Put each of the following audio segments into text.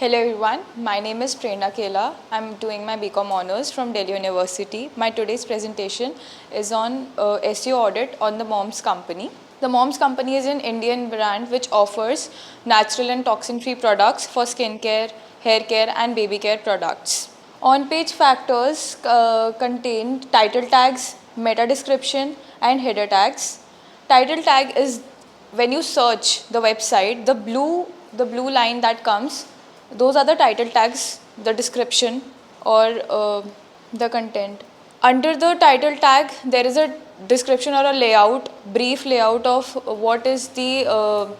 Hello everyone, my name is Prerna Kela. I'm doing my BCom Honours from Delhi University. My today's presentation is on SEO audit on the Moms Company. The Moms Company is an Indian brand which offers natural and toxin-free products for skincare, hair care and baby care products. On-page factors contain title tags, meta description and header tags. Title tag is when you search the website, the blue line that comes, those are the title tags, the description or the content. Under the title tag, there is a description or a layout, brief layout of what is the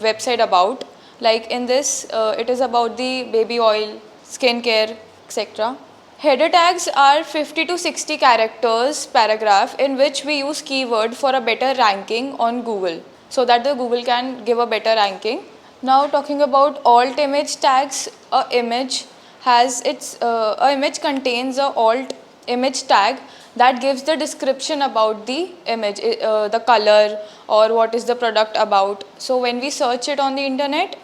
website about. Like in this, it is about the baby oil, skincare, etc. Header tags are 50 to 60 characters paragraph in which we use keyword for a better ranking on Google so that the Google can give a better ranking. Now talking about alt image tags, a image contains a alt image tag that gives the description about the image, the color or what is the product about. So when we search it on the internet,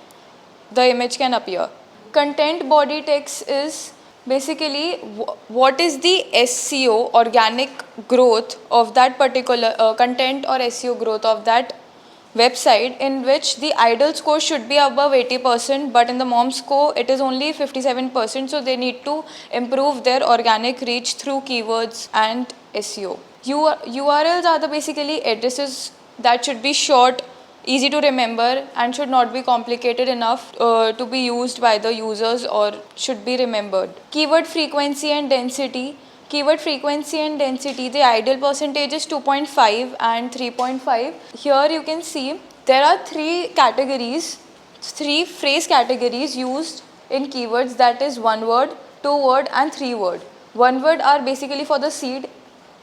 the image can appear. Content body text is basically what is the SEO organic growth of that particular content or SEO growth of that website, in which the ideal score should be above 80%, but in the Moms score it is only 57%, so they need to improve their organic reach through keywords and SEO. URLs are the basically addresses that should be short, easy to remember and should not be complicated enough to be used by the users or should be remembered. Keyword frequency and density. Keyword frequency and density, the ideal percentage is 2.5 and 3.5. Here you can see there are three phrase categories used in keywords, that is 1 word, 2 word and 3 word. 1 word are basically for the seed,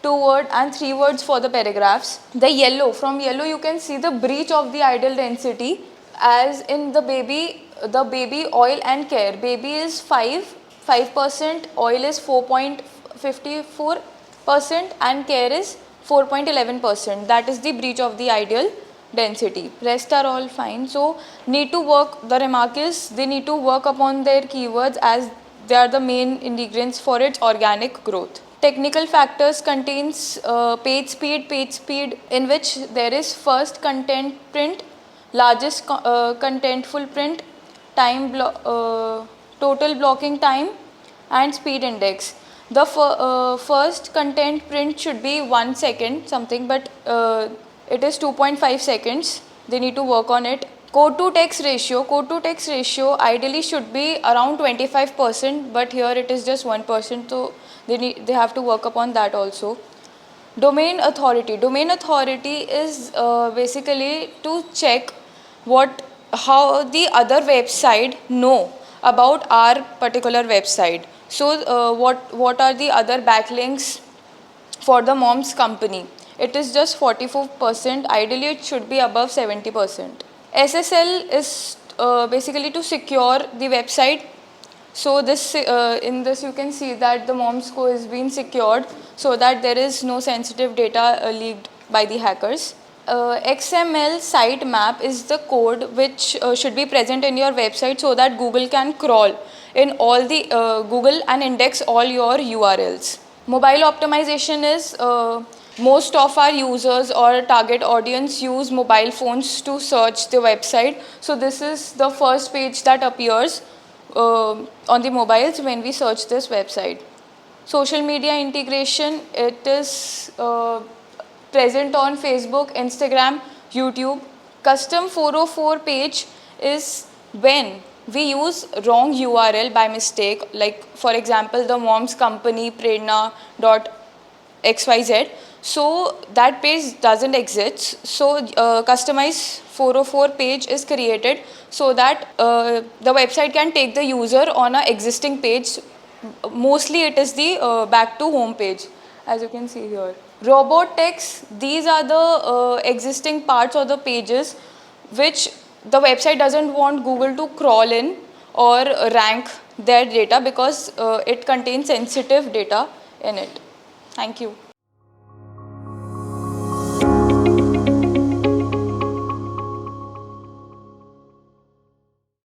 2 word and 3 words for the paragraphs. The yellow, from yellow you can see the breach of the ideal density, as in the baby oil and care. Baby is 5%, oil is 4.54% and care is 4.11%. That is the breach of the ideal density. Rest are all fine. So the remark is they need to work upon their keywords as they are the main ingredients for its organic growth. Technical factors contains page speed in which there is first content print, largest contentful print, time total blocking time and speed index. The first content print should be 1 second something, but it is 2.5 seconds. They need to work on it. Code to text ratio ideally should be around 25%, but here it is just 1%, so they have to work upon that also. Domain authority is basically to check how the other website know about our particular website. So what are the other backlinks for the Moms Company? It is just 44%. Ideally it should be above 70%. SSL is basically to secure the website. So in this you can see that the Moms score is being secured so that there is no sensitive data leaked by the hackers. XML site map is the code which should be present in your website so that Google can crawl in all the Google and index all your URLs. Mobile optimization is most of our users or target audience use mobile phones to search the website. So this is the first page that appears on the mobiles when we search this website. Social media integration, it is present on Facebook, Instagram, YouTube. Custom 404 page is when we use wrong URL by mistake, like for example the Moms Company prerna.xyz. So that page doesn't exist. So customized 404 page is created so that the website can take the user on an existing page. Mostly it is the back to home page, as you can see here. Robot text, these are the existing parts of the pages which the website doesn't want Google to crawl in or rank their data because it contains sensitive data in it. Thank you.